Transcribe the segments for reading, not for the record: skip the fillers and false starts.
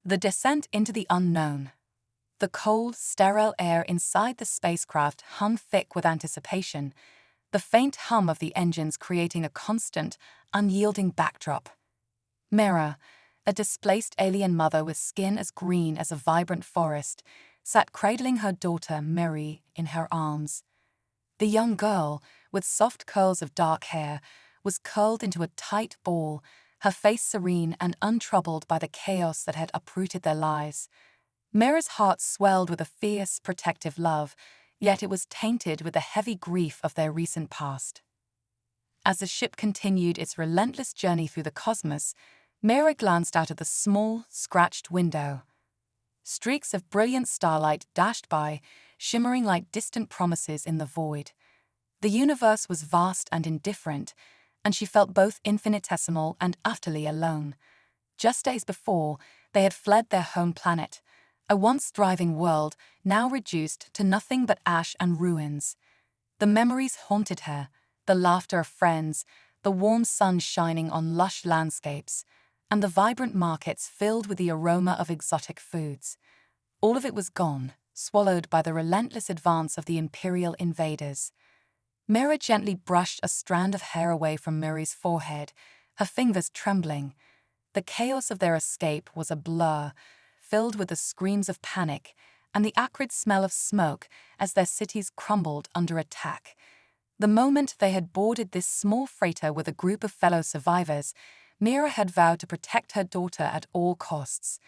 The descent into the unknown. The cold, sterile air inside the spacecraft hung thick with anticipation, the faint hum of the engines creating a constant, unyielding backdrop. Mira, a displaced alien mother with skin as green as a vibrant forest, sat cradling her daughter Mary in her arms. The young girl, with soft curls of dark hair, was curled into a tight ball, her face serene and untroubled by the chaos that had uprooted their lives. Mira's heart swelled with a fierce, protective love, yet it was tainted with the heavy grief of their recent past. As the ship continued its relentless journey through the cosmos, Mira glanced out of the small, scratched window. Streaks of brilliant starlight dashed by, shimmering like distant promises in the void. The universe was vast and indifferent, and she felt both infinitesimal and utterly alone. Just days before, they had fled their home planet, a once thriving world now reduced to nothing but ash and ruins. The memories haunted her, the laughter of friends, the warm sun shining on lush landscapes, and the vibrant markets filled with the aroma of exotic foods. All of it was gone, swallowed by the relentless advance of the imperial invaders. Mira gently brushed a strand of hair away from Muri's forehead, her fingers trembling. The chaos of their escape was a blur, filled with the screams of panic and the acrid smell of smoke as their cities crumbled under attack. The moment they had boarded this small freighter with a group of fellow survivors, Mira had vowed to protect her daughter at all costs.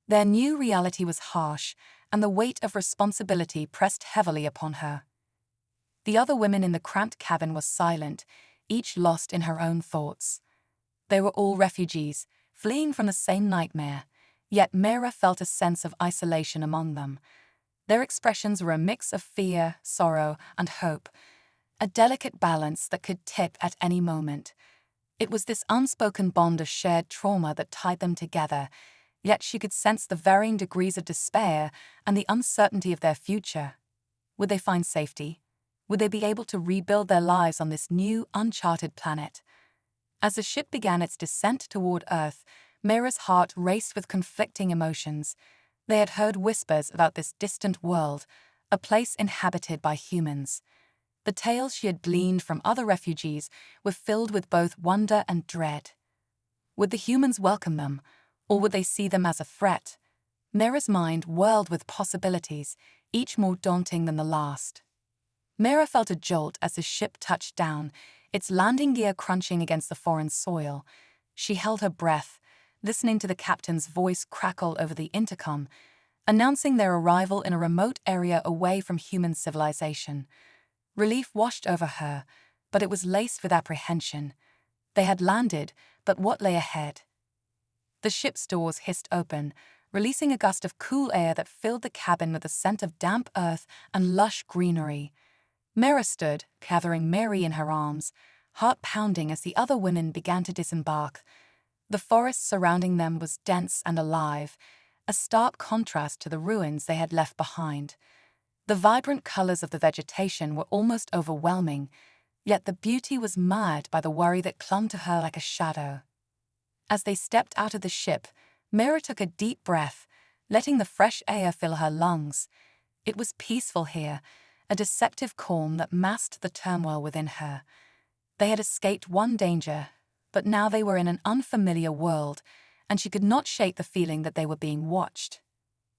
Their new reality was harsh, and the weight of responsibility pressed heavily upon her. The other women in the cramped cabin were silent, each lost in her own thoughts. They were all refugees, fleeing from the same nightmare, yet Mira felt a sense of isolation among them. Their expressions were a mix of fear, sorrow, and hope, a delicate balance that could tip at any moment. It was this unspoken bond of shared trauma that tied them together, yet she could sense the varying degrees of despair and the uncertainty of their future. Would they find safety? Would they be able to rebuild their lives on this new, uncharted planet? As the ship began its descent toward Earth, Mira's heart raced with conflicting emotions. They had heard whispers about this distant world, a place inhabited by humans. The tales she had gleaned from other refugees were filled with both wonder and dread. Would the humans welcome them, or would they see them as a threat? Mira's mind whirled with possibilities, each more daunting than the last. Mira felt a jolt as the ship touched down, its landing gear crunching against the foreign soil. She held her breath, listening to the captain's voice crackle over the intercom, announcing their arrival in a remote area away from human civilization. Relief washed over her, but it was laced with apprehension. They had landed, but what lay ahead? The ship's doors hissed open, releasing a gust of cool air that filled the cabin with the scent of damp earth and lush greenery. Mira stood, gathering Mary in her arms, heart pounding as the other women began to disembark. The forest surrounding them was dense and alive, a stark contrast to the ruins they had left behind. The vibrant colors of the vegetation were almost overwhelming, yet the beauty was marred by the worry that clung to her like a shadow. As they stepped out of the ship, Mira took a deep breath, letting the fresh air fill her lungs. It was peaceful here, a deceptive calm that masked the turmoil within her. They had escaped one danger, but now they were in an unfamiliar world, and she could not shake the feeling that they were being watched.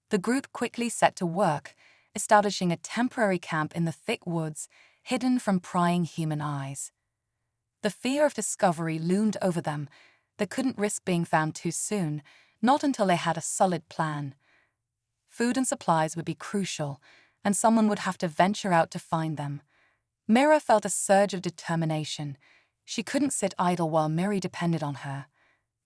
The group quickly set to work, establishing a temporary camp in the thick woods, hidden from prying human eyes. The fear of discovery loomed over them. They couldn't risk being found too soon, not until they had a solid plan. Food and supplies would be crucial, and someone would have to venture out to find them. Mira felt a surge of determination. She couldn't sit idle while Mary depended on her.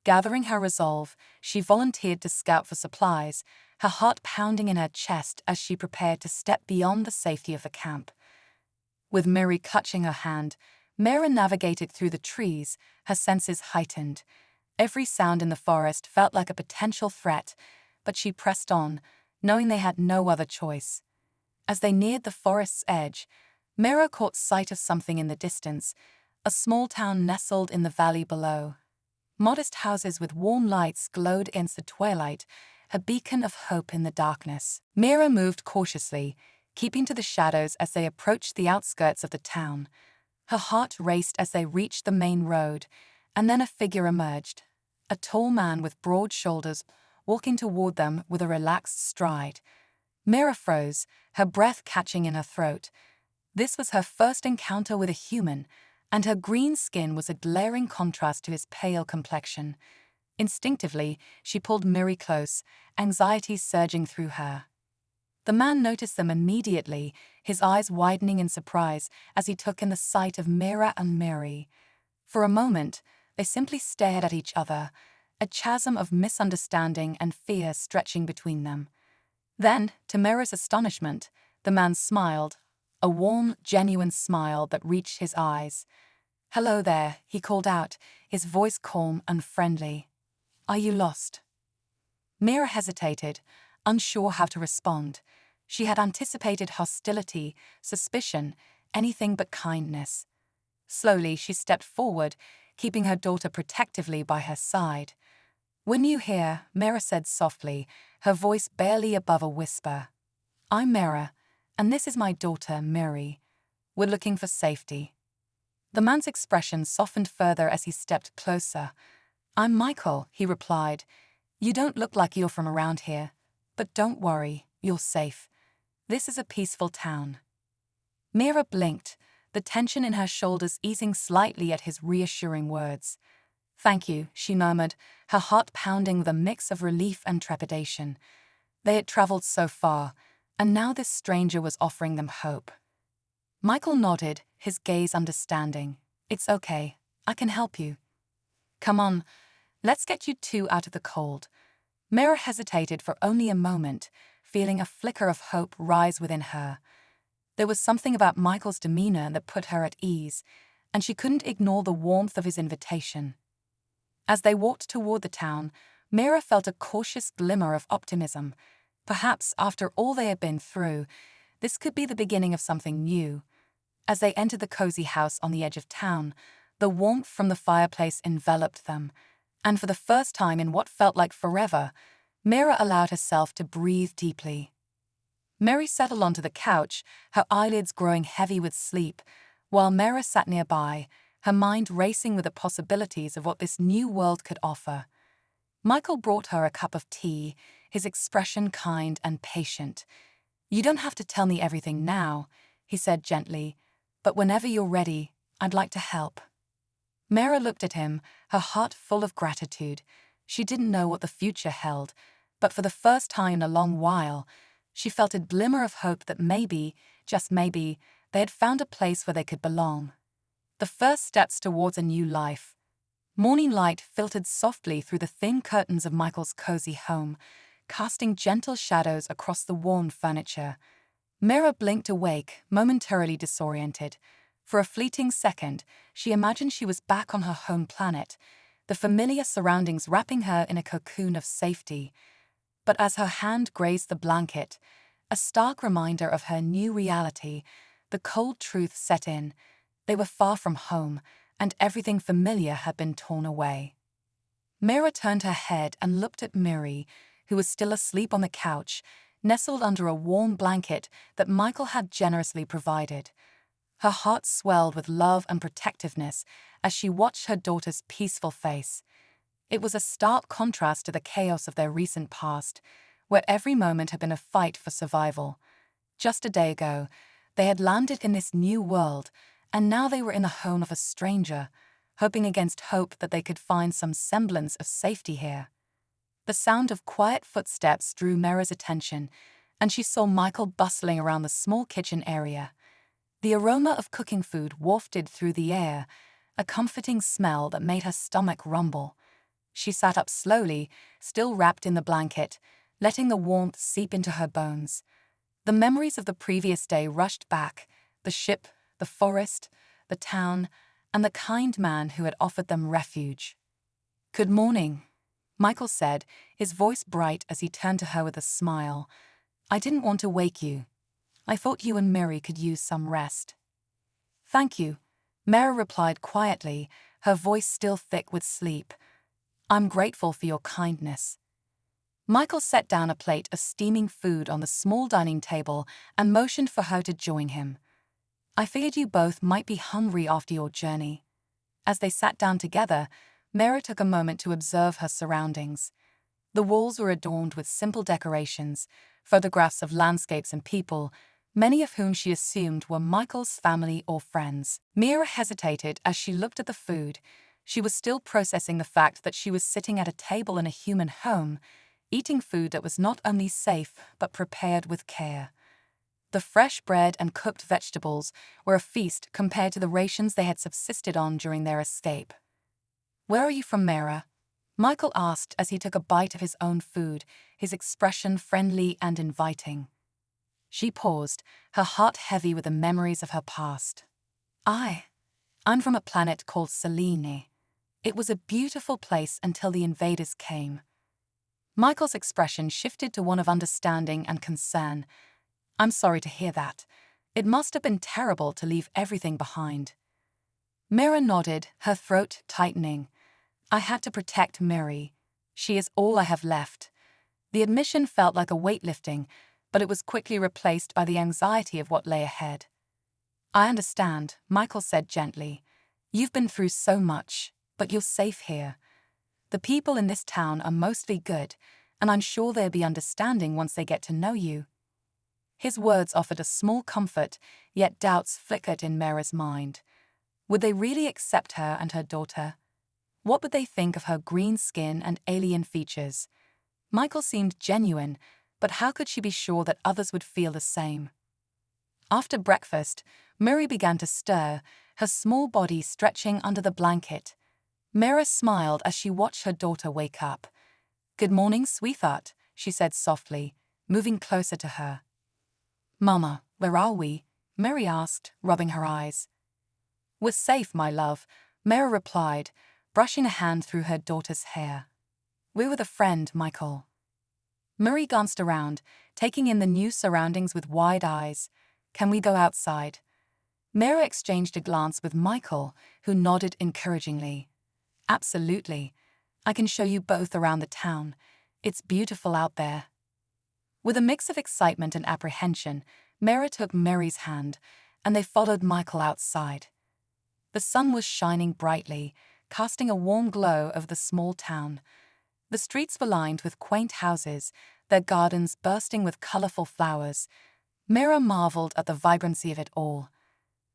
Gathering her resolve, she volunteered to scout for supplies, her heart pounding in her chest as she prepared to step beyond the safety of the camp. With Mary clutching her hand, Mira navigated through the trees, her senses heightened. Every sound in the forest felt like a potential threat, but she pressed on, knowing they had no other choice. As they neared the forest's edge, Mira caught sight of something in the distance, a small town nestled in the valley below. Modest houses with warm lights glowed against the twilight, a beacon of hope in the darkness. Mira moved cautiously, keeping to the shadows as they approached the outskirts of the town. Her heart raced as they reached the main road, and then a figure emerged. A tall man with broad shoulders, walking toward them with a relaxed stride. Mira froze, her breath catching in her throat. This was her first encounter with a human, and her green skin was a glaring contrast to his pale complexion. Instinctively, she pulled Miri close, anxiety surging through her. The man noticed them immediately, his eyes widening in surprise as he took in the sight of Mira and Miri. For a moment, they simply stared at each other, a chasm of misunderstanding and fear stretching between them. Then, to Mira's astonishment, the man smiled, a warm, genuine smile that reached his eyes. "Hello there," he called out, his voice calm and friendly. "Are you lost?" Mira hesitated, unsure how to respond. She had anticipated hostility, suspicion, anything but kindness. Slowly, she stepped forward, keeping her daughter protectively by her side. "We're new here," Mira said softly, her voice barely above a whisper. "I'm Mira, and this is my daughter, Miri. We're looking for safety." The man's expression softened further as he stepped closer. "I'm Michael," he replied. "You don't look like you're from around here, but don't worry, you're safe. This is a peaceful town." Mira blinked, the tension in her shoulders easing slightly at his reassuring words. "Thank you," she murmured, her heart pounding with a mix of relief and trepidation. They had traveled so far, and now this stranger was offering them hope. Michael nodded, his gaze understanding. "It's okay, I can help you." "Come on, let's get you two out of the cold." Mira hesitated for only a moment, feeling a flicker of hope rise within her. There was something about Michael's demeanor that put her at ease, and she couldn't ignore the warmth of his invitation. As they walked toward the town, Mira felt a cautious glimmer of optimism. Perhaps, after all they had been through, this could be the beginning of something new. As they entered the cozy house on the edge of town, the warmth from the fireplace enveloped them, and for the first time in what felt like forever, Mira allowed herself to breathe deeply. Mary settled onto the couch, her eyelids growing heavy with sleep, while Mira sat nearby, her mind racing with the possibilities of what this new world could offer. Michael brought her a cup of tea, his expression kind and patient. "You don't have to tell me everything now," he said gently, "but whenever you're ready, I'd like to help." Mira looked at him, her heart full of gratitude. She didn't know what the future held, but for the first time in a long while, she felt a glimmer of hope that maybe, just maybe, they had found a place where they could belong. The first steps towards a new life. Morning light filtered softly through the thin curtains of Michael's cozy home, casting gentle shadows across the worn furniture. Mira blinked awake, momentarily disoriented. For a fleeting second, she imagined she was back on her home planet, the familiar surroundings wrapping her in a cocoon of safety. But as her hand grazed the blanket, a stark reminder of her new reality, the cold truth set in. They were far from home, and everything familiar had been torn away. Mira turned her head and looked at Miri, who was still asleep on the couch, nestled under a warm blanket that Michael had generously provided. Her heart swelled with love and protectiveness as she watched her daughter's peaceful face. It was a stark contrast to the chaos of their recent past, where every moment had been a fight for survival. Just a day ago, they had landed in this new world, and now they were in the home of a stranger, hoping against hope that they could find some semblance of safety here. The sound of quiet footsteps drew Mira's attention, and she saw Michael bustling around the small kitchen area. The aroma of cooking food wafted through the air, a comforting smell that made her stomach rumble. She sat up slowly, still wrapped in the blanket, letting the warmth seep into her bones. The memories of the previous day rushed back, the ship, the forest, the town, and the kind man who had offered them refuge. "Good morning," Michael said, his voice bright as he turned to her with a smile. "I didn't want to wake you. I thought you and Miri could use some rest." "Thank you," Mira replied quietly, her voice still thick with sleep. "I'm grateful for your kindness." Michael set down a plate of steaming food on the small dining table and motioned for her to join him. I figured you both might be hungry after your journey. As they sat down together, Mara took a moment to observe her surroundings. The walls were adorned with simple decorations, photographs of landscapes and people, many of whom she assumed were Michael's family or friends. Mira hesitated as she looked at the food. She was still processing the fact that she was sitting at a table in a human home, eating food that was not only safe but prepared with care. The fresh bread and cooked vegetables were a feast compared to the rations they had subsisted on during their escape. "Where are you from, Mara?" Michael asked as he took a bite of his own food, his expression friendly and inviting. She paused, her heart heavy with the memories of her past. I'm from a planet called Selene. It was a beautiful place until the invaders came." Michael's expression shifted to one of understanding and concern. "I'm sorry to hear that. It must have been terrible to leave everything behind." Mira nodded, her throat tightening. "I had to protect Miri. She is all I have left." The admission felt like a weightlifting, but it was quickly replaced by the anxiety of what lay ahead. "I understand," Michael said gently. "You've been through so much, but you're safe here. The people in this town are mostly good, and I'm sure they'll be understanding once they get to know you." His words offered a small comfort, yet doubts flickered in Mara's mind. Would they really accept her and her daughter? What would they think of her green skin and alien features? Michael seemed genuine, but how could she be sure that others would feel the same? After breakfast, Mary began to stir, her small body stretching under the blanket. Mara smiled as she watched her daughter wake up. "Good morning, sweetheart," she said softly, moving closer to her. "Mama, where are we?" Mary asked, rubbing her eyes. "We're safe, my love," Mara replied, brushing a hand through her daughter's hair. "We're with a friend, Michael." Mary glanced around, taking in the new surroundings with wide eyes. "Can we go outside?" Mara exchanged a glance with Michael, who nodded encouragingly. "Absolutely. I can show you both around the town. It's beautiful out there." With a mix of excitement and apprehension, Mara took Mary's hand, and they followed Michael outside. The sun was shining brightly, casting a warm glow over the small town. The streets were lined with quaint houses, their gardens bursting with colorful flowers. Mira marveled at the vibrancy of it all.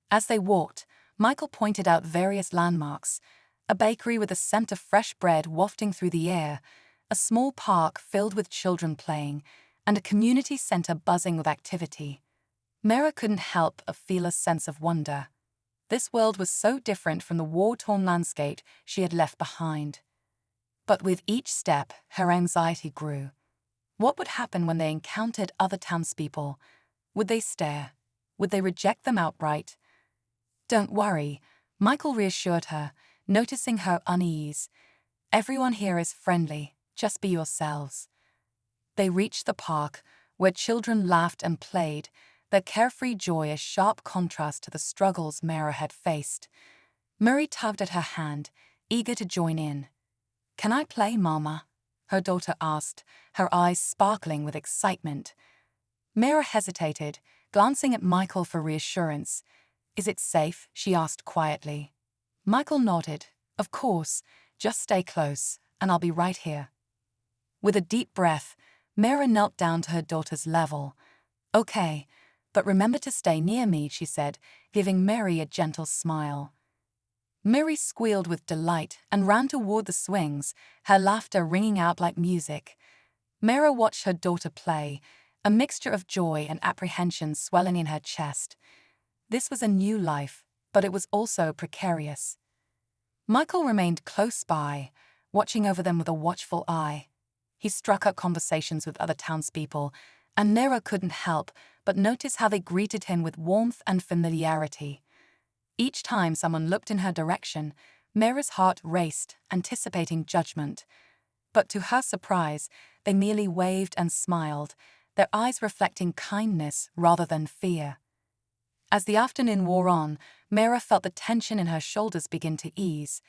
As they walked, Michael pointed out various landmarks: a bakery with a scent of fresh bread wafting through the air, a small park filled with children playing, and a community center buzzing with activity. Mira couldn't help but feel a sense of wonder. This world was so different from the war-torn landscape she had left behind. But with each step, her anxiety grew. What would happen when they encountered other townspeople? Would they stare? Would they reject them outright? "Don't worry," Michael reassured her, noticing her unease. "Everyone here is friendly. Just be yourselves." They reached the park, where children laughed and played, their carefree joy a sharp contrast to the struggles Mara had faced. Murray tugged at her hand, eager to join in. "Can I play, Mama?" her daughter asked, her eyes sparkling with excitement. Mara hesitated, glancing at Michael for reassurance. "Is it safe?" she asked quietly. Michael nodded. "Of course, just stay close, and I'll be right here." With a deep breath, Mara knelt down to her daughter's level. "Okay, but remember to stay near me," she said, giving Mary a gentle smile. Mary squealed with delight and ran toward the swings, her laughter ringing out like music. Mara watched her daughter play, a mixture of joy and apprehension swelling in her chest. This was a new life, but it was also precarious. Michael remained close by, watching over them with a watchful eye. He struck up conversations with other townspeople, and Mara couldn't help but notice how they greeted him with warmth and familiarity. Each time someone looked in her direction, Mara's heart raced, anticipating judgment. But to her surprise, they merely waved and smiled, their eyes reflecting kindness rather than fear. As the afternoon wore on, Mara felt the tension in her shoulders begin to ease.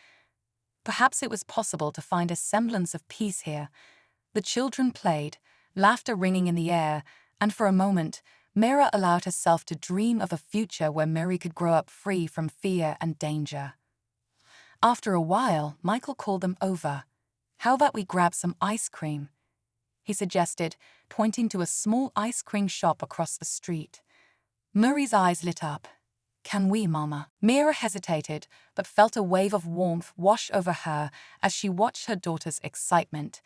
Perhaps it was possible to find a semblance of peace here. The children played, laughter ringing in the air, and for a moment, Mira allowed herself to dream of a future where Mary could grow up free from fear and danger. After a while, Michael called them over. "How about we grab some ice cream?" he suggested, pointing to a small ice cream shop across the street. Murray's eyes lit up. "Can we, Mama?" Mira hesitated, but felt a wave of warmth wash over her as she watched her daughter's excitement.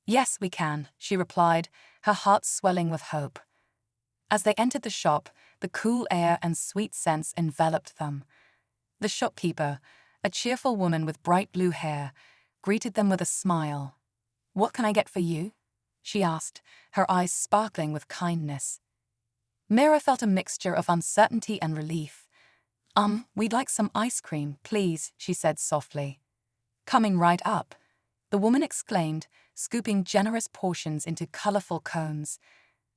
"Yes, we can," she replied, her heart swelling with hope. As they entered the shop, the cool air and sweet scents enveloped them. The shopkeeper, a cheerful woman with bright blue hair, greeted them with a smile. "What can I get for you?" she asked, her eyes sparkling with kindness. Mira felt a mixture of uncertainty and relief. We'd like some ice cream, please," she said softly. "Coming right up," the woman exclaimed, scooping generous portions into colorful cones.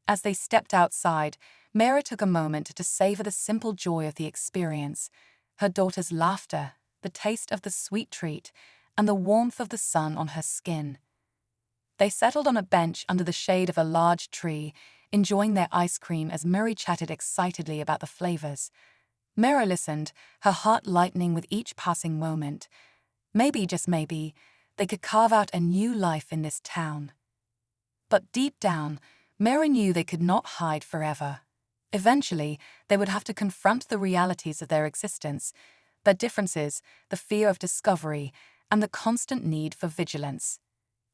As they stepped outside, Mira took a moment to savor the simple joy of the experience, her daughter's laughter, the taste of the sweet treat, and the warmth of the sun on her skin. They settled on a bench under the shade of a large tree, enjoying their ice cream as Mary chatted excitedly about the flavors. Mira listened, her heart lightening with each passing moment. Maybe, just maybe, they could carve out a new life in this town. But deep down, Mira knew they could not hide forever. Eventually, they would have to confront the realities of their existence, their differences, the fear of discovery, and the constant need for vigilance.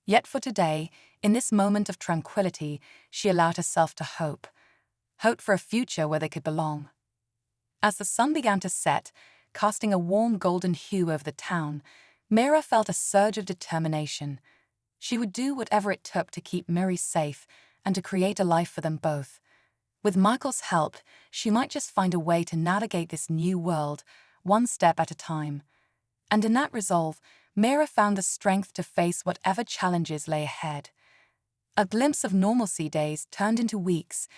Yet for today, in this moment of tranquility, she allowed herself to hope. Hope for a future where they could belong. As the sun began to set, casting a warm golden hue over the town, Mira felt a surge of determination. She would do whatever it took to keep Mary safe and to create a life for them both. With Michael's help, she might just find a way to navigate this new world, one step at a time. And in that resolve, Mira found the strength to face whatever challenges lay ahead. A glimpse of normalcy days turned into weeks,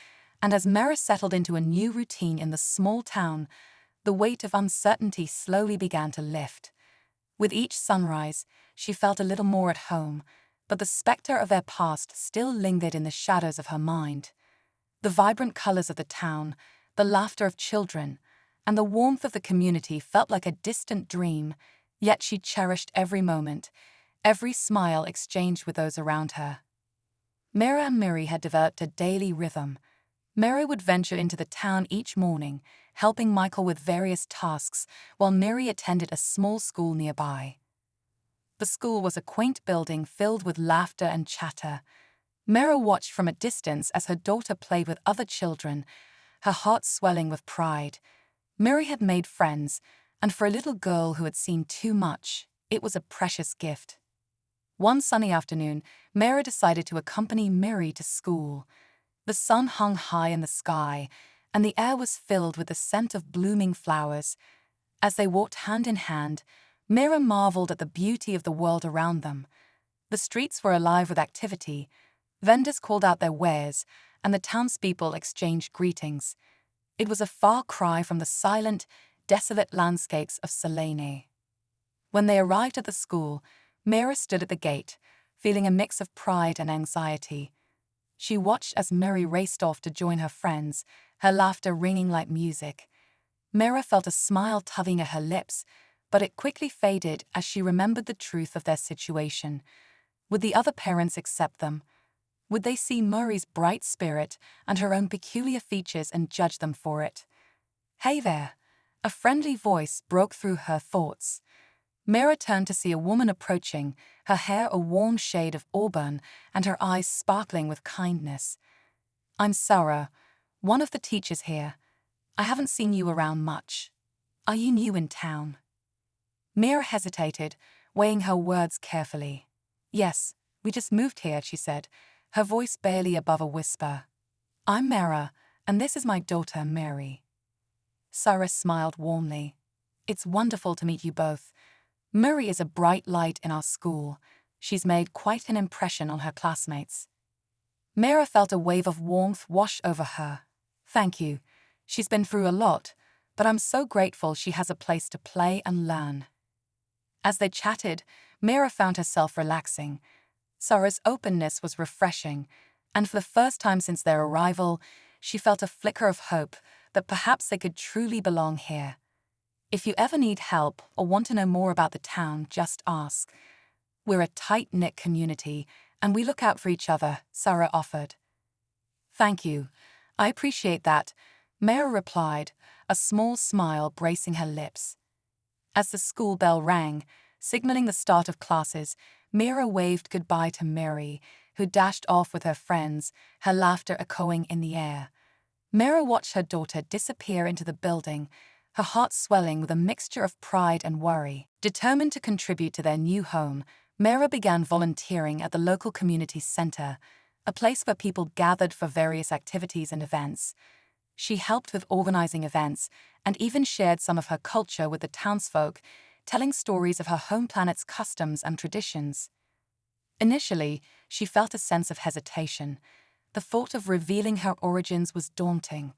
and as Mira settled into a new routine in the small town, the weight of uncertainty slowly began to lift. With each sunrise, she felt a little more at home, but the specter of their past still lingered in the shadows of her mind. The vibrant colors of the town, the laughter of children, and the warmth of the community felt like a distant dream, yet she cherished every moment, every smile exchanged with those around her. Mira and Miri had developed a daily rhythm. Mira would venture into the town each morning, helping Michael with various tasks, while Miri attended a small school nearby. The school was a quaint building filled with laughter and chatter. Mira watched from a distance as her daughter played with other children, her heart swelling with pride. Miri had made friends, and for a little girl who had seen too much, it was a precious gift. One sunny afternoon, Mira decided to accompany Miri to school. The sun hung high in the sky, and the air was filled with the scent of blooming flowers. As they walked hand in hand, Mira marveled at the beauty of the world around them. The streets were alive with activity. Vendors called out their wares, and the townspeople exchanged greetings. It was a far cry from the silent, desolate landscapes of Selene. When they arrived at the school, Mira stood at the gate, feeling a mix of pride and anxiety. She watched as Miri raced off to join her friends, her laughter ringing like music. Mira felt a smile tugging at her lips, but it quickly faded as she remembered the truth of their situation. Would the other parents accept them? Would they see Muri's bright spirit and her own peculiar features and judge them for it? "Hey there!" A friendly voice broke through her thoughts. Mira turned to see a woman approaching, her hair a warm shade of auburn and her eyes sparkling with kindness. "I'm Sarah, one of the teachers here. I haven't seen you around much. Are you new in town?" Mira hesitated, weighing her words carefully. "Yes, we just moved here," she said, her voice barely above a whisper. "I'm Mira, and this is my daughter, Mary." Sarah smiled warmly. "It's wonderful to meet you both. Mary is a bright light in our school. She's made quite an impression on her classmates." Mira felt a wave of warmth wash over her. "Thank you. She's been through a lot, but I'm so grateful she has a place to play and learn." As they chatted, Mira found herself relaxing. Sarah's openness was refreshing, and for the first time since their arrival, she felt a flicker of hope that perhaps they could truly belong here. If you ever need help or want to know more about the town, just ask. We're a tight-knit community, and we look out for each other, Sarah offered. Thank you. I appreciate that, Mara replied, a small smile bracing her lips. As the school bell rang, signaling the start of classes, Mira waved goodbye to Mary, who dashed off with her friends, her laughter echoing in the air. Mira watched her daughter disappear into the building, her heart swelling with a mixture of pride and worry. Determined to contribute to their new home, Mira began volunteering at the local community center, a place where people gathered for various activities and events. She helped with organizing events and even shared some of her culture with the townsfolk, telling stories of her home planet's customs and traditions. Initially, she felt a sense of hesitation. The thought of revealing her origins was daunting.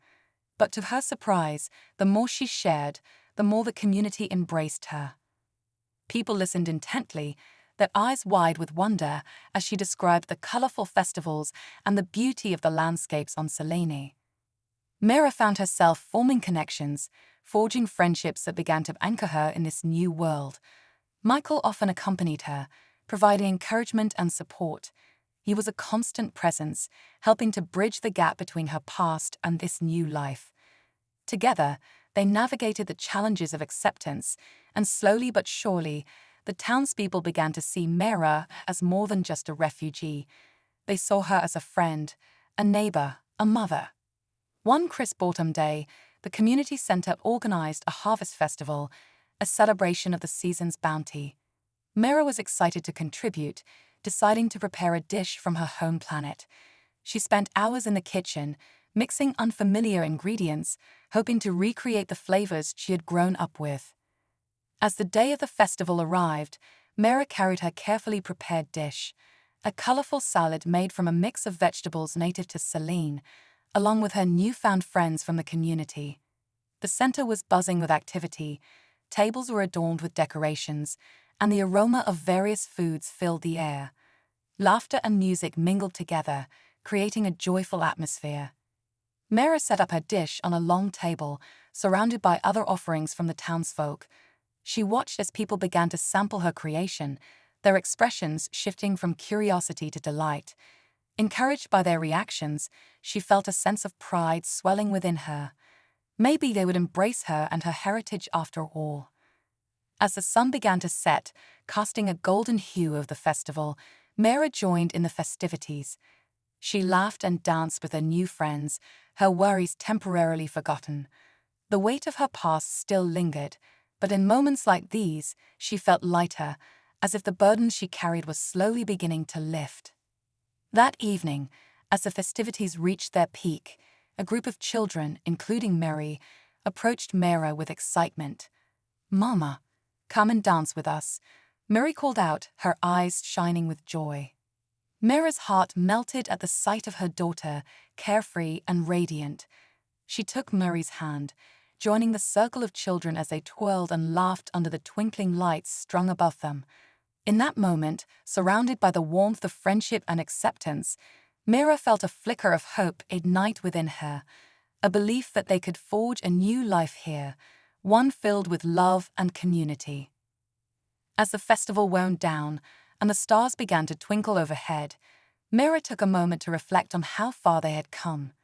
But to her surprise, the more she shared, the more the community embraced her. People listened intently, their eyes wide with wonder as she described the colorful festivals and the beauty of the landscapes on Selene. Mira found herself forming connections, forging friendships that began to anchor her in this new world. Michael often accompanied her, providing encouragement and support. He was a constant presence, helping to bridge the gap between her past and this new life. Together, they navigated the challenges of acceptance, and slowly but surely, the townspeople began to see Mira as more than just a refugee. They saw her as a friend, a neighbor, a mother. One crisp autumn day, the community center organized a harvest festival, a celebration of the season's bounty. Mira was excited to contribute, deciding to prepare a dish from her home planet. She spent hours in the kitchen, mixing unfamiliar ingredients, hoping to recreate the flavors she had grown up with. As the day of the festival arrived, Mira carried her carefully prepared dish, a colorful salad made from a mix of vegetables native to Selene, along with her newfound friends from the community. The center was buzzing with activity, tables were adorned with decorations, and the aroma of various foods filled the air. Laughter and music mingled together, creating a joyful atmosphere. Mira set up her dish on a long table, surrounded by other offerings from the townsfolk. She watched as people began to sample her creation, their expressions shifting from curiosity to delight. Encouraged by their reactions, she felt a sense of pride swelling within her. Maybe they would embrace her and her heritage after all. As the sun began to set, casting a golden hue over the festival, Mira joined in the festivities. She laughed and danced with her new friends, her worries temporarily forgotten. The weight of her past still lingered, but in moments like these, she felt lighter, as if the burden she carried was slowly beginning to lift. That evening, as the festivities reached their peak, a group of children, including Mary, approached Mira with excitement. "Mama, come and dance with us," Mary called out, her eyes shining with joy. Mira's heart melted at the sight of her daughter, carefree and radiant. She took Mary's hand, joining the circle of children as they twirled and laughed under the twinkling lights strung above them. In that moment, surrounded by the warmth of friendship and acceptance, Mira felt a flicker of hope ignite within her, a belief that they could forge a new life here, one filled with love and community. As the festival wound down and the stars began to twinkle overhead, Mira took a moment to reflect on how far they had come.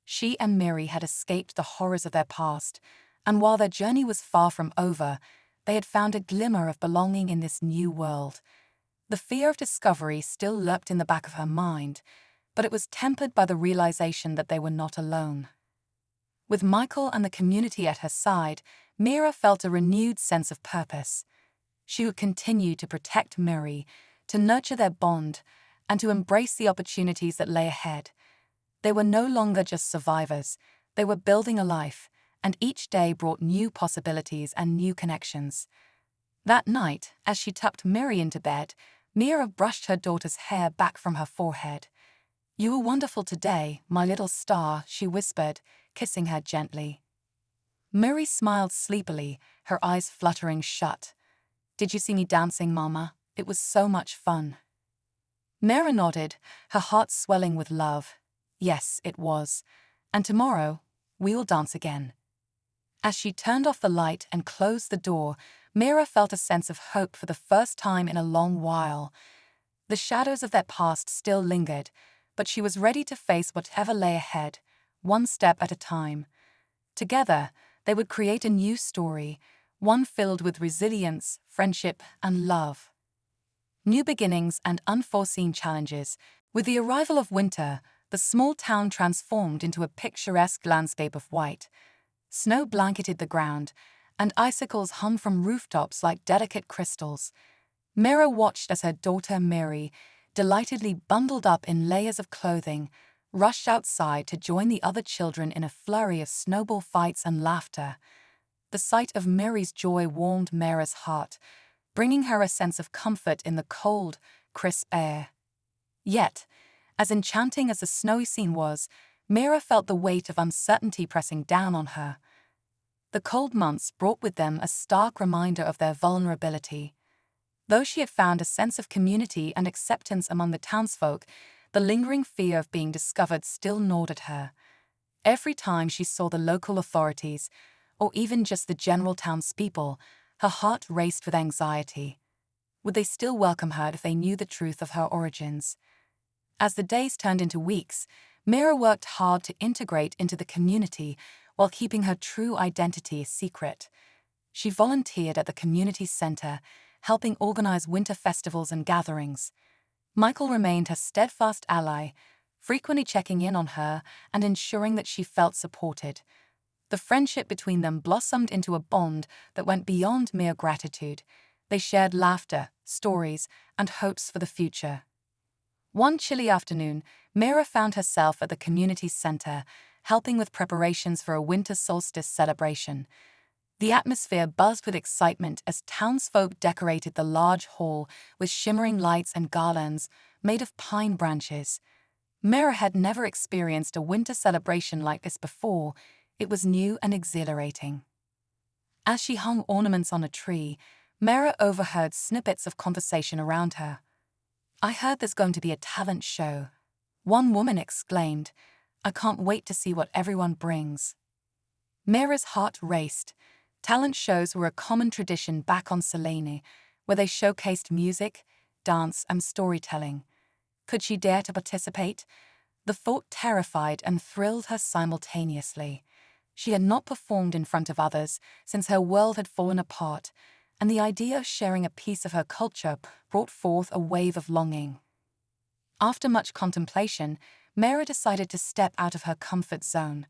She and Mary had escaped the horrors of their past, and while their journey was far from over, they had found a glimmer of belonging in this new world. The fear of discovery still lurked in the back of her mind, but it was tempered by the realization that they were not alone. With Michael and the community at her side, Mira felt a renewed sense of purpose. She would continue to protect Mary, to nurture their bond, and to embrace the opportunities that lay ahead. They were no longer just survivors, they were building a life, and each day brought new possibilities and new connections. That night, as she tucked Mary into bed, Mira brushed her daughter's hair back from her forehead. "You were wonderful today, my little star," she whispered, kissing her gently. Mary smiled sleepily, her eyes fluttering shut. "Did you see me dancing, Mama? It was so much fun." Mira nodded, her heart swelling with love. Yes, it was. And tomorrow, we will dance again. As she turned off the light and closed the door, Mira felt a sense of hope for the first time in a long while. The shadows of their past still lingered, but she was ready to face whatever lay ahead, one step at a time. Together, they would create a new story, one filled with resilience, friendship, and love. New beginnings and unforeseen challenges. With the arrival of winter, the small town transformed into a picturesque landscape of white. Snow blanketed the ground, and icicles hung from rooftops like delicate crystals. Mira watched as her daughter Mary, delightedly bundled up in layers of clothing, rushed outside to join the other children in a flurry of snowball fights and laughter. The sight of Mary's joy warmed Mira's heart, bringing her a sense of comfort in the cold, crisp air. Yet, as enchanting as the snowy scene was, Mira felt the weight of uncertainty pressing down on her. The cold months brought with them a stark reminder of their vulnerability. Though she had found a sense of community and acceptance among the townsfolk, the lingering fear of being discovered still gnawed at her. Every time she saw the local authorities, or even just the general townspeople, her heart raced with anxiety. Would they still welcome her if they knew the truth of her origins? As the days turned into weeks, Mira worked hard to integrate into the community while keeping her true identity a secret. She volunteered at the community center, helping organize winter festivals and gatherings. Michael remained her steadfast ally, frequently checking in on her and ensuring that she felt supported. The friendship between them blossomed into a bond that went beyond mere gratitude. They shared laughter, stories, and hopes for the future. One chilly afternoon, Mira found herself at the community center, helping with preparations for a winter solstice celebration. The atmosphere buzzed with excitement as townsfolk decorated the large hall with shimmering lights and garlands made of pine branches. Mira had never experienced a winter celebration like this before. It was new and exhilarating. As she hung ornaments on a tree, Mira overheard snippets of conversation around her. "I heard there's going to be a talent show," one woman exclaimed. "I can't wait to see what everyone brings." Mira's heart raced. Talent shows were a common tradition back on Selene, where they showcased music, dance, and storytelling. Could she dare to participate? The thought terrified and thrilled her simultaneously. She had not performed in front of others since her world had fallen apart, and the idea of sharing a piece of her culture brought forth a wave of longing. After much contemplation, Mira decided to step out of her comfort zone.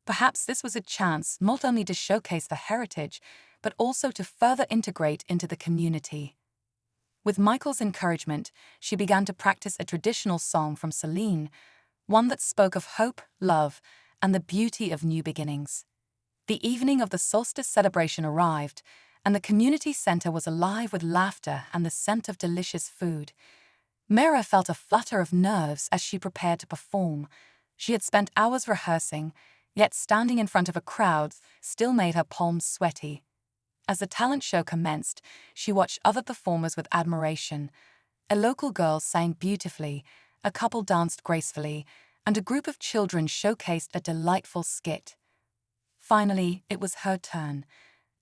Perhaps this was a chance not only to showcase the heritage, but also to further integrate into the community. With Michael's encouragement, she began to practice a traditional song from Selene, one that spoke of hope, love, and the beauty of new beginnings. The evening of the solstice celebration arrived, and the community center was alive with laughter and the scent of delicious food. Mira felt a flutter of nerves as she prepared to perform. She had spent hours rehearsing, yet standing in front of a crowd still made her palms sweaty. As the talent show commenced, she watched other performers with admiration. A local girl sang beautifully, a couple danced gracefully, and a group of children showcased a delightful skit. Finally, it was her turn.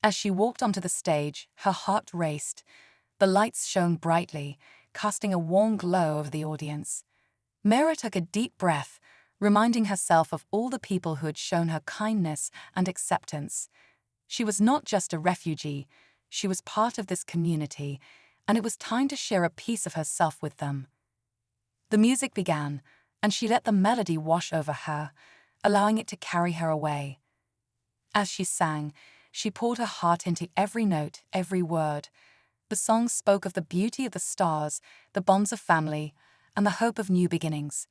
As she walked onto the stage, her heart raced. The lights shone brightly, casting a warm glow over the audience. Mira took a deep breath, reminding herself of all the people who had shown her kindness and acceptance. She was not just a refugee, she was part of this community, and it was time to share a piece of herself with them. The music began, and she let the melody wash over her, allowing it to carry her away. As she sang, she poured her heart into every note, every word. The song spoke of the beauty of the stars, the bonds of family, and the hope of new beginnings.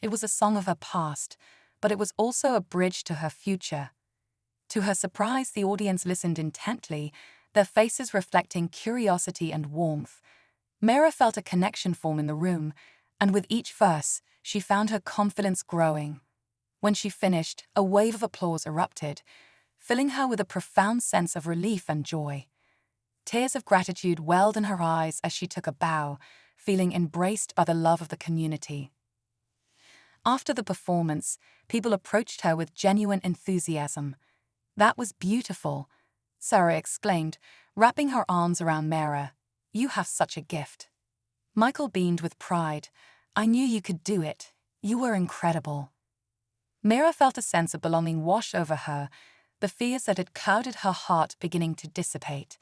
It was a song of her past, but it was also a bridge to her future. To her surprise, the audience listened intently, their faces reflecting curiosity and warmth. Mira felt a connection form in the room, and with each verse, she found her confidence growing. When she finished, a wave of applause erupted, filling her with a profound sense of relief and joy. Tears of gratitude welled in her eyes as she took a bow, feeling embraced by the love of the community. After the performance, people approached her with genuine enthusiasm. "That was beautiful," Sarah exclaimed, wrapping her arms around Mara. "You have such a gift." Michael beamed with pride. "I knew you could do it. You were incredible." Mara felt a sense of belonging wash over her, the fears that had clouded her heart beginning to dissipate.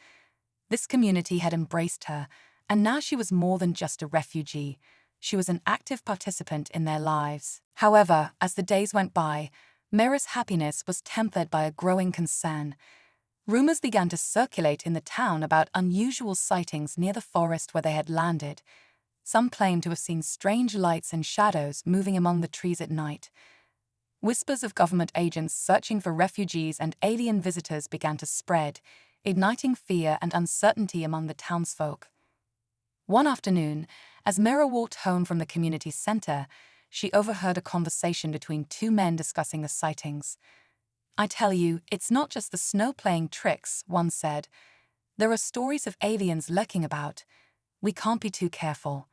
This community had embraced her, and now she was more than just a refugee. She was an active participant in their lives. However, as the days went by, Mara's happiness was tempered by a growing concern. Rumors began to circulate in the town about unusual sightings near the forest where they had landed. Some claimed to have seen strange lights and shadows moving among the trees at night. Whispers of government agents searching for refugees and alien visitors began to spread, igniting fear and uncertainty among the townsfolk. One afternoon, as Mara walked home from the community center, she overheard a conversation between two men discussing the sightings. "I tell you, it's not just the snow playing tricks," one said. "There are stories of aliens lurking about. We can't be too careful."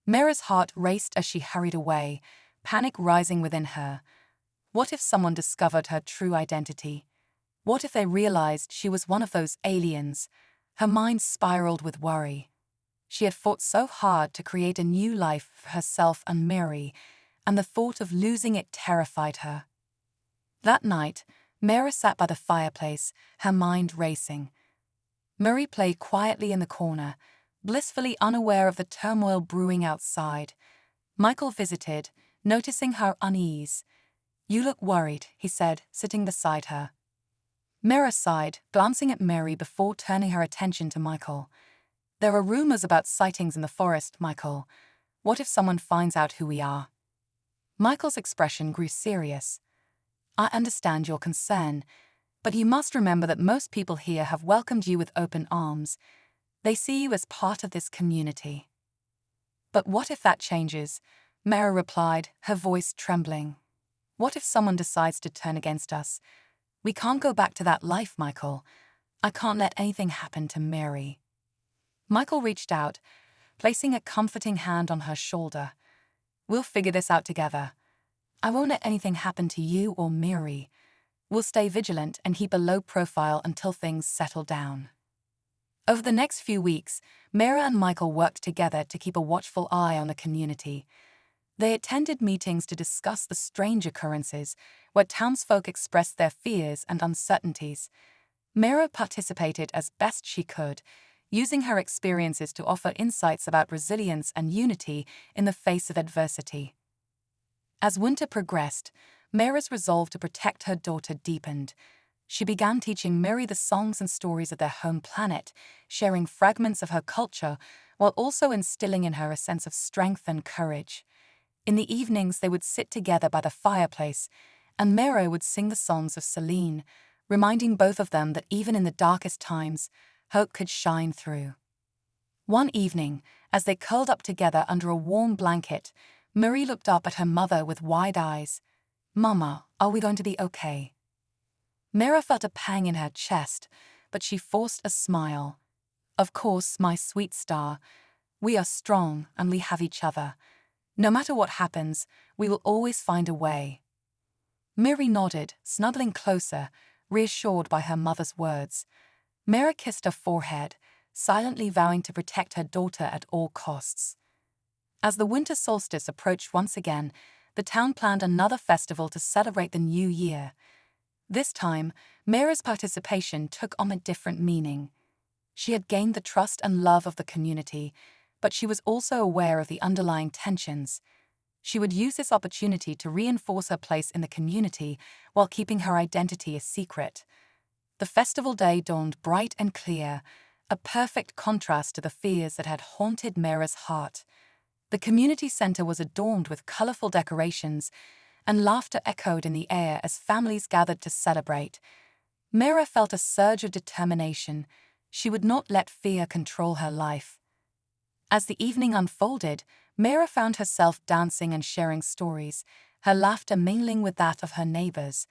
Mara's heart raced as she hurried away, panic rising within her. What if someone discovered her true identity? What if they realized she was one of those aliens? Her mind spiraled with worry. She had fought so hard to create a new life for herself and Mary, and the thought of losing it terrified her. That night, Mara sat by the fireplace, her mind racing. Murray played quietly in the corner, blissfully unaware of the turmoil brewing outside. Michael visited, noticing her unease. "You look worried," he said, sitting beside her. Mara sighed, glancing at Mary before turning her attention to Michael. "There are rumors about sightings in the forest, Michael. What if someone finds out who we are?" Michael's expression grew serious. "I understand your concern, but you must remember that most people here have welcomed you with open arms. They see you as part of this community." "But what if that changes?" Mara replied, her voice trembling. "What if someone decides to turn against us? We can't go back to that life, Michael. I can't let anything happen to Mary." Michael reached out, placing a comforting hand on her shoulder. "We'll figure this out together. I won't let anything happen to you or Mary. We'll stay vigilant and keep a low profile until things settle down." Over the next few weeks, Mara and Michael worked together to keep a watchful eye on the community. They attended meetings to discuss the strange occurrences, where townsfolk expressed their fears and uncertainties. Mara participated as best she could, using her experiences to offer insights about resilience and unity in the face of adversity. As winter progressed, Mara's resolve to protect her daughter deepened. She began teaching Mary the songs and stories of their home planet, sharing fragments of her culture, while also instilling in her a sense of strength and courage. In the evenings, they would sit together by the fireplace, and Mara would sing the songs of Celine, reminding both of them that even in the darkest times, hope could shine through. One evening, as they curled up together under a warm blanket, Mary looked up at her mother with wide eyes. "Mama, are we going to be okay?" Mara felt a pang in her chest, but she forced a smile. "Of course, my sweet star. We are strong and we have each other. No matter what happens, we will always find a way." Mary nodded, snuggling closer, reassured by her mother's words. Mara kissed her forehead, silently vowing to protect her daughter at all costs. As the winter solstice approached once again, the town planned another festival to celebrate the new year. This time, Mara's participation took on a different meaning. She had gained the trust and love of the community, but she was also aware of the underlying tensions. She would use this opportunity to reinforce her place in the community while keeping her identity a secret. The festival day dawned bright and clear, a perfect contrast to the fears that had haunted Mara's heart. The community center was adorned with colorful decorations, and laughter echoed in the air as families gathered to celebrate. Mara felt a surge of determination. She would not let fear control her life. As the evening unfolded, Mara found herself dancing and sharing stories, her laughter mingling with that of her neighbors.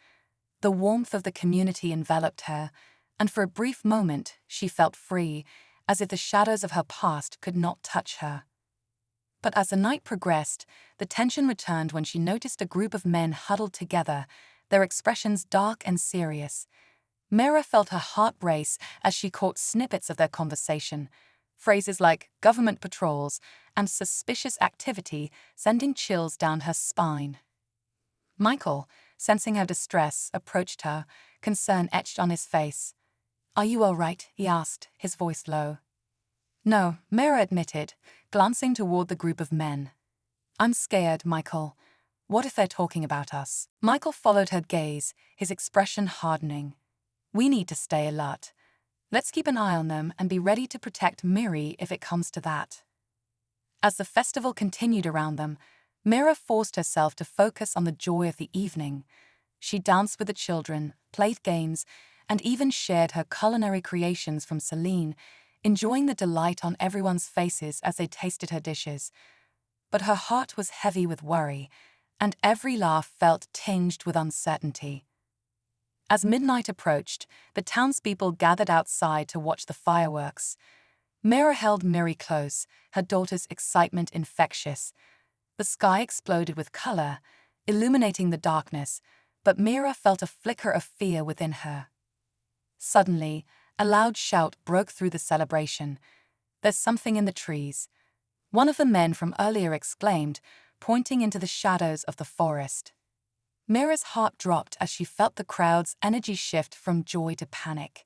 The warmth of the community enveloped her, and for a brief moment she felt free, as if the shadows of her past could not touch her. But as the night progressed, the tension returned when she noticed a group of men huddled together, their expressions dark and serious. Mira felt her heart race as she caught snippets of their conversation, phrases like government patrols and suspicious activity sending chills down her spine. Michael, sensing her distress, approached her, concern etched on his face. "Are you all right?" he asked, his voice low. "No," Mira admitted, glancing toward the group of men. "I'm scared, Michael. What if they're talking about us?" Michael followed her gaze, his expression hardening. "We need to stay alert. Let's keep an eye on them and be ready to protect Miri if it comes to that." As the festival continued around them, Mira forced herself to focus on the joy of the evening. She danced with the children, played games, and even shared her culinary creations from Celine, enjoying the delight on everyone's faces as they tasted her dishes. But her heart was heavy with worry, and every laugh felt tinged with uncertainty. As midnight approached, the townspeople gathered outside to watch the fireworks. Mira held Miri close, her daughter's excitement infectious. The sky exploded with color, illuminating the darkness, but Mira felt a flicker of fear within her. Suddenly, a loud shout broke through the celebration. "There's something in the trees," one of the men from earlier exclaimed, pointing into the shadows of the forest. Mira's heart dropped as she felt the crowd's energy shift from joy to panic.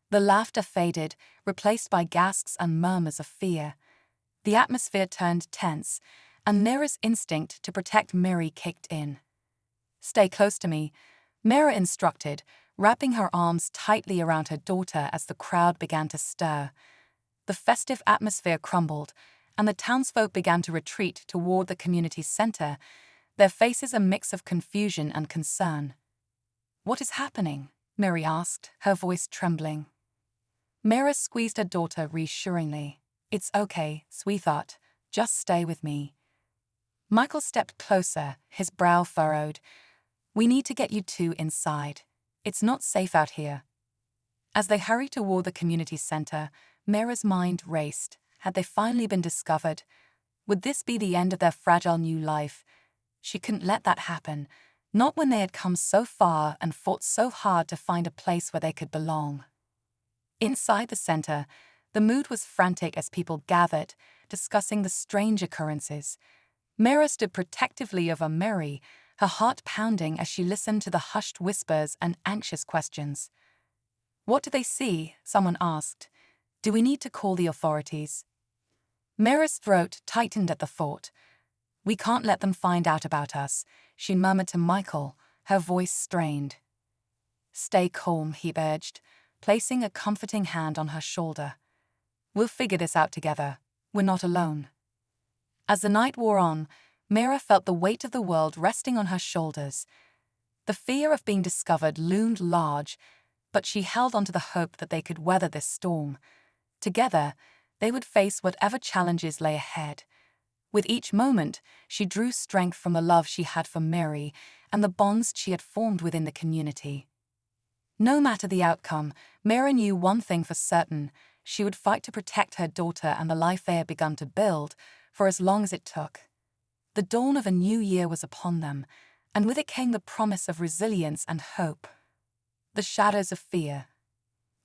The laughter faded, replaced by gasps and murmurs of fear. The atmosphere turned tense, and Mira's instinct to protect Miri kicked in. "Stay close to me," Mira instructed, wrapping her arms tightly around her daughter as the crowd began to stir. The festive atmosphere crumbled, and the townsfolk began to retreat toward the community center, their faces a mix of confusion and concern. "What is happening?" Miri asked, her voice trembling. Mira squeezed her daughter reassuringly. "It's okay, sweetheart. Just stay with me." Michael stepped closer, his brow furrowed. "We need to get you two inside. It's not safe out here." As they hurried toward the community center, Mira's mind raced. Had they finally been discovered? Would this be the end of their fragile new life? She couldn't let that happen, not when they had come so far and fought so hard to find a place where they could belong. Inside the center, the mood was frantic as people gathered, discussing the strange occurrences. Mira stood protectively over Miri, her heart pounding as she listened to the hushed whispers and anxious questions. "What do they see?" someone asked. "Do we need to call the authorities?" Mira's throat tightened at the thought. "We can't let them find out about us," she murmured to Michael, her voice strained. "Stay calm," he urged, placing a comforting hand on her shoulder. "We'll figure this out together. We're not alone." As the night wore on, Mira felt the weight of the world resting on her shoulders. The fear of being discovered loomed large, but she held on to the hope that they could weather this storm. Together, they would face whatever challenges lay ahead. With each moment, she drew strength from the love she had for Miri and the bonds she had formed within the community. No matter the outcome, Mira knew one thing for certain: she would fight to protect her daughter and the life they had begun to build, for as long as it took. The dawn of a new year was upon them, and with it came the promise of resilience and hope. The shadows of fear.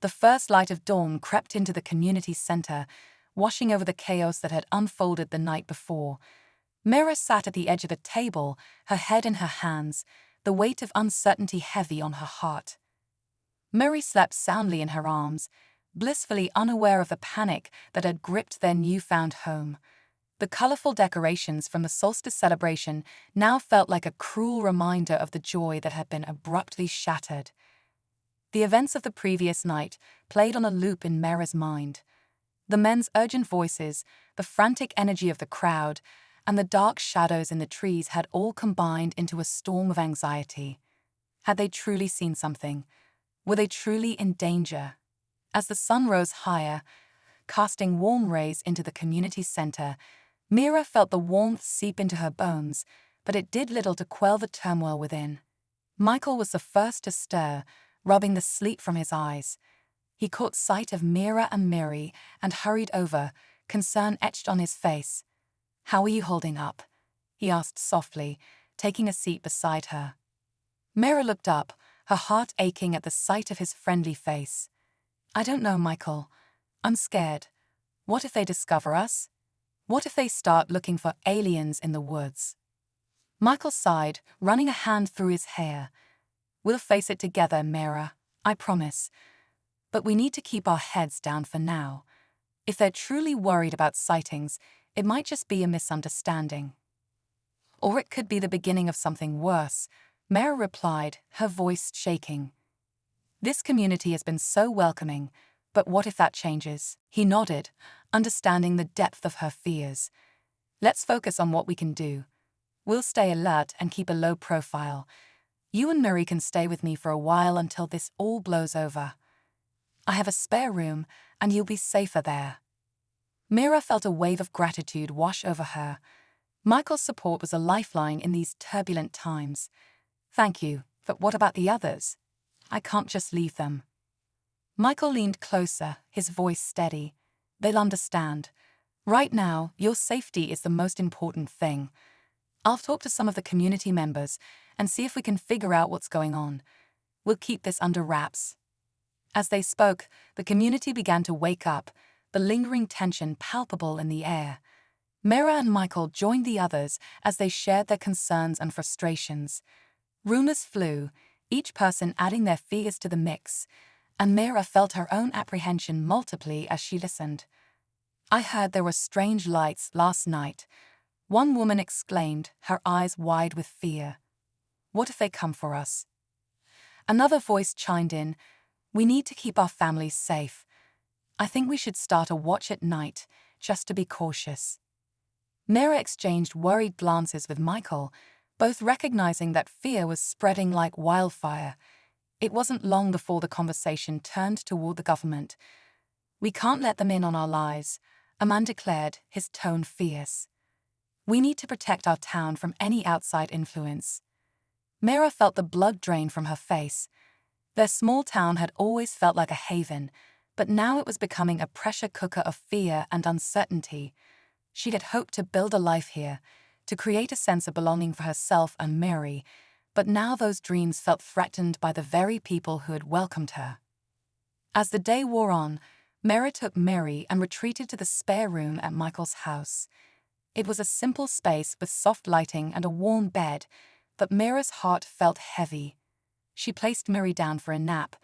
The first light of dawn crept into the community center, washing over the chaos that had unfolded the night before. Mira sat at the edge of the table, her head in her hands, the weight of uncertainty heavy on her heart. Miri slept soundly in her arms, blissfully unaware of the panic that had gripped their newfound home. The colorful decorations from the solstice celebration now felt like a cruel reminder of the joy that had been abruptly shattered. The events of the previous night played on a loop in Mira's mind. The men's urgent voices, the frantic energy of the crowd, and the dark shadows in the trees had all combined into a storm of anxiety. Had they truly seen something? Were they truly in danger? As the sun rose higher, casting warm rays into the community center, Mira felt the warmth seep into her bones, but it did little to quell the turmoil within. Michael was the first to stir, rubbing the sleep from his eyes. He caught sight of Mira and Miri and hurried over, concern etched on his face. "How are you holding up?" he asked softly, taking a seat beside her. Mira looked up, her heart aching at the sight of his friendly face. "I don't know, Michael. I'm scared. What if they discover us? What if they start looking for aliens in the woods?" Michael sighed, running a hand through his hair. "We'll face it together, Mira, I promise. But we need to keep our heads down for now. If they're truly worried about sightings, it might just be a misunderstanding. Or it could be the beginning of something worse," Mira replied, her voice shaking. "This community has been so welcoming, but what if that changes?" He nodded, understanding the depth of her fears. "Let's focus on what we can do. We'll stay alert and keep a low profile. You and Murray can stay with me for a while until this all blows over. I have a spare room, and you'll be safer there." Mira felt a wave of gratitude wash over her. Michael's support was a lifeline in these turbulent times. "Thank you, but what about the others? I can't just leave them." Michael leaned closer, his voice steady. "They'll understand. Right now, your safety is the most important thing. I'll talk to some of the community members and see if we can figure out what's going on. We'll keep this under wraps." As they spoke, the community began to wake up, the lingering tension palpable in the air. Mira and Michael joined the others as they shared their concerns and frustrations. Rumors flew, each person adding their fears to the mix, and Mira felt her own apprehension multiply as she listened. "I heard there were strange lights last night," one woman exclaimed, her eyes wide with fear. "What if they come for us?" Another voice chimed in, "We need to keep our families safe. I think we should start a watch at night, just to be cautious." Mira exchanged worried glances with Michael, both recognizing that fear was spreading like wildfire. It wasn't long before the conversation turned toward the government. "We can't let them in on our lives," a man declared, his tone fierce. "We need to protect our town from any outside influence." Mira felt the blood drain from her face. Their small town had always felt like a haven, but now it was becoming a pressure cooker of fear and uncertainty. She had hoped to build a life here, to create a sense of belonging for herself and Mary, but now those dreams felt threatened by the very people who had welcomed her. As the day wore on, Mira took Mary and retreated to the spare room at Michael's house. It was a simple space with soft lighting and a warm bed, but Mira's heart felt heavy. She placed Mary down for a nap,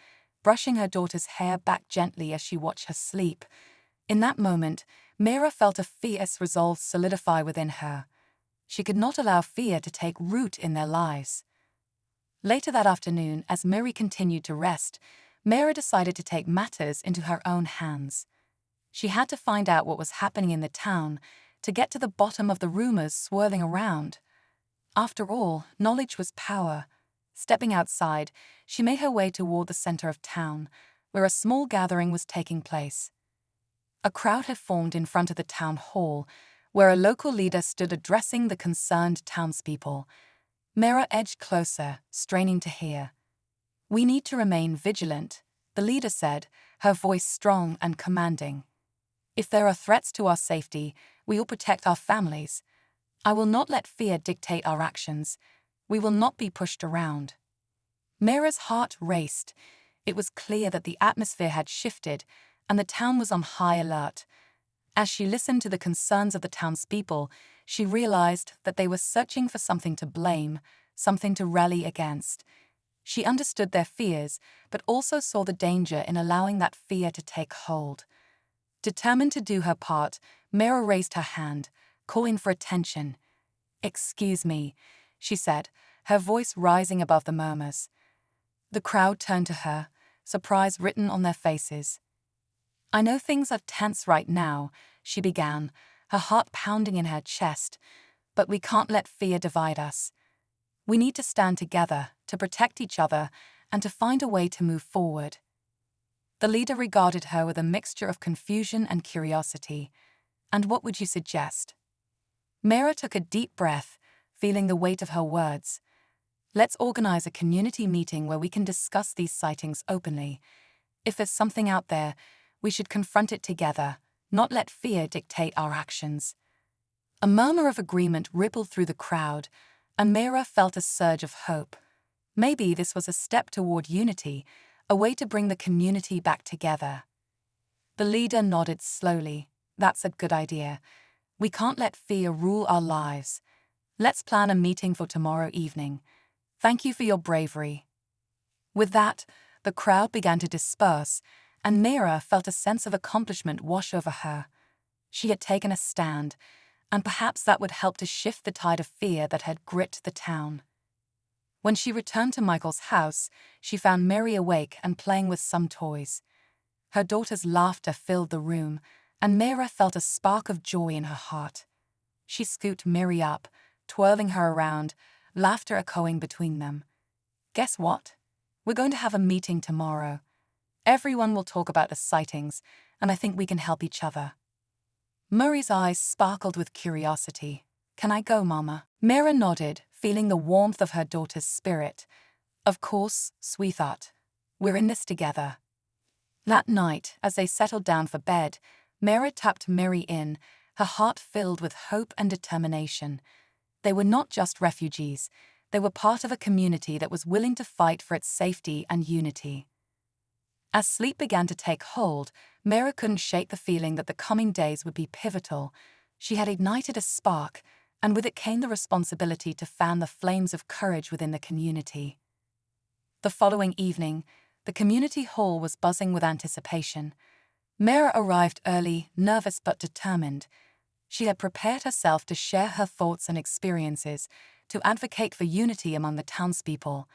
brushing her daughter's hair back gently as she watched her sleep. In that moment, Mira felt a fierce resolve solidify within her. She could not allow fear to take root in their lives. Later that afternoon, as Mary continued to rest, Mira decided to take matters into her own hands. She had to find out what was happening in the town, to get to the bottom of the rumors swirling around. After all, knowledge was power. Stepping outside, she made her way toward the center of town, where a small gathering was taking place. A crowd had formed in front of the town hall, where a local leader stood addressing the concerned townspeople. Mira edged closer, straining to hear. "We need to remain vigilant," the leader said, her voice strong and commanding. "If there are threats to our safety, we will protect our families. I will not let fear dictate our actions. We will not be pushed around." Mira's heart raced. It was clear that the atmosphere had shifted, and the town was on high alert. As she listened to the concerns of the townspeople, she realized that they were searching for something to blame, something to rally against. She understood their fears, but also saw the danger in allowing that fear to take hold. Determined to do her part, Mira raised her hand, calling for attention. "Excuse me," she said, her voice rising above the murmurs. The crowd turned to her, surprise written on their faces. "I know things are tense right now," she began, her heart pounding in her chest, "but we can't let fear divide us. We need to stand together, to protect each other, and to find a way to move forward." The leader regarded her with a mixture of confusion and curiosity. "And what would you suggest?" Mira took a deep breath, feeling the weight of her words. "Let's organize a community meeting where we can discuss these sightings openly. If there's something out there, we should confront it together, not let fear dictate our actions." A murmur of agreement rippled through the crowd, and Mira felt a surge of hope. Maybe this was a step toward unity, a way to bring the community back together. The leader nodded slowly. That's a good idea. We can't let fear rule our lives. Let's plan a meeting for tomorrow evening. Thank you for your bravery. With that, the crowd began to disperse, and Mira felt a sense of accomplishment wash over her. She had taken a stand, and perhaps that would help to shift the tide of fear that had gripped the town. When she returned to Michael's house, she found Mary awake and playing with some toys. Her daughter's laughter filled the room, and Mira felt a spark of joy in her heart. She scooped Mary up, twirling her around, laughter echoing between them. Guess what? We're going to have a meeting tomorrow. Everyone will talk about the sightings, and I think we can help each other. Murray's eyes sparkled with curiosity. Can I go, Mama? Mira nodded, feeling the warmth of her daughter's spirit. Of course, sweetheart. We're in this together. That night, as they settled down for bed, Mira tapped Mary in, her heart filled with hope and determination. They were not just refugees. They were part of a community that was willing to fight for its safety and unity. As sleep began to take hold, Mira couldn't shake the feeling that the coming days would be pivotal. She had ignited a spark, and with it came the responsibility to fan the flames of courage within the community. The following evening, the community hall was buzzing with anticipation. Mira arrived early, nervous but determined. She had prepared herself to share her thoughts and experiences, to advocate for unity among the townspeople.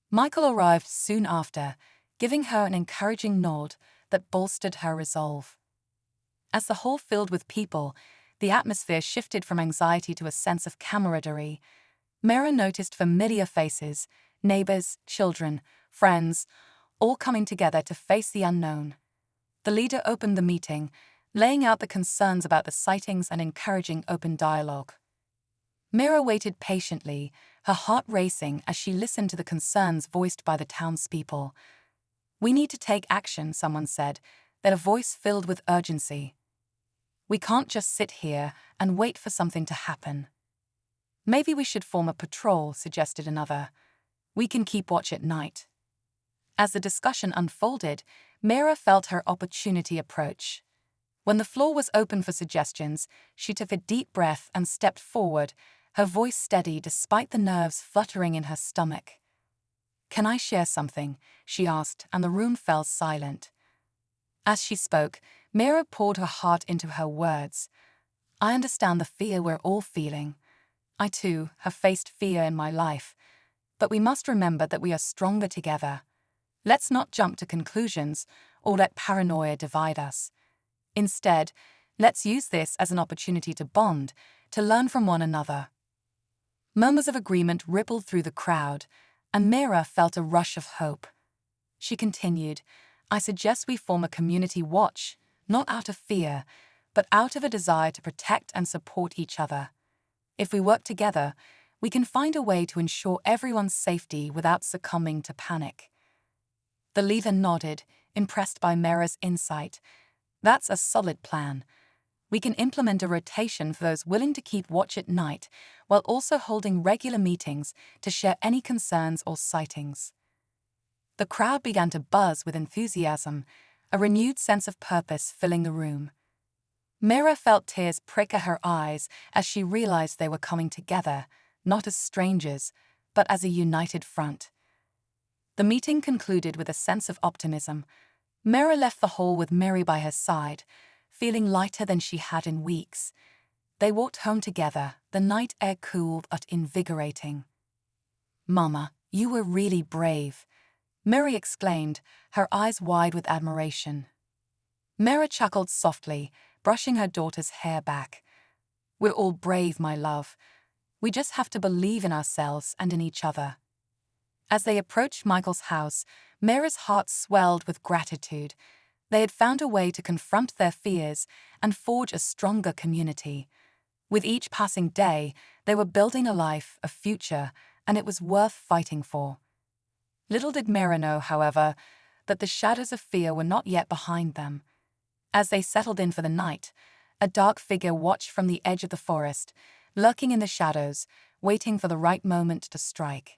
Michael arrived soon after, giving her an encouraging nod that bolstered her resolve. As the hall filled with people, the atmosphere shifted from anxiety to a sense of camaraderie. Mira noticed familiar faces, neighbors, children, friends, all coming together to face the unknown. The leader opened the meeting, laying out the concerns about the sightings and encouraging open dialogue. Mira waited patiently, her heart racing as she listened to the concerns voiced by the townspeople. We need to take action, someone said, then a voice filled with urgency. We can't just sit here and wait for something to happen. Maybe we should form a patrol, suggested another. We can keep watch at night. As the discussion unfolded, Mira felt her opportunity approach. When the floor was open for suggestions, she took a deep breath and stepped forward, her voice steady despite the nerves fluttering in her stomach. Can I share something? She asked, and the room fell silent. As she spoke, Mira poured her heart into her words. I understand the fear we're all feeling. I too have faced fear in my life. But we must remember that we are stronger together. Let's not jump to conclusions or let paranoia divide us. Instead, let's use this as an opportunity to bond, to learn from one another. Murmurs of agreement rippled through the crowd, and Mira felt a rush of hope. She continued, I suggest we form a community watch, not out of fear, but out of a desire to protect and support each other. If we work together, we can find a way to ensure everyone's safety without succumbing to panic. The leader nodded, impressed by Mira's insight. That's a solid plan. We can implement a rotation for those willing to keep watch at night, while also holding regular meetings to share any concerns or sightings. The crowd began to buzz with enthusiasm, a renewed sense of purpose filling the room. Mira felt tears prick at her eyes as she realized they were coming together, not as strangers, but as a united front. The meeting concluded with a sense of optimism. Mira left the hall with Mary by her side, feeling lighter than she had in weeks. They walked home together, the night air cool but invigorating. Mama, you were really brave, Mary exclaimed, her eyes wide with admiration. Mira chuckled softly, brushing her daughter's hair back. We're all brave, my love. We just have to believe in ourselves and in each other. As they approached Michael's house, Mira's heart swelled with gratitude. They had found a way to confront their fears and forge a stronger community. With each passing day, they were building a life, a future, and it was worth fighting for. Little did Mira know, however, that the shadows of fear were not yet behind them. As they settled in for the night, A dark figure watched from the edge of the forest, lurking in the shadows, waiting for the right moment to strike.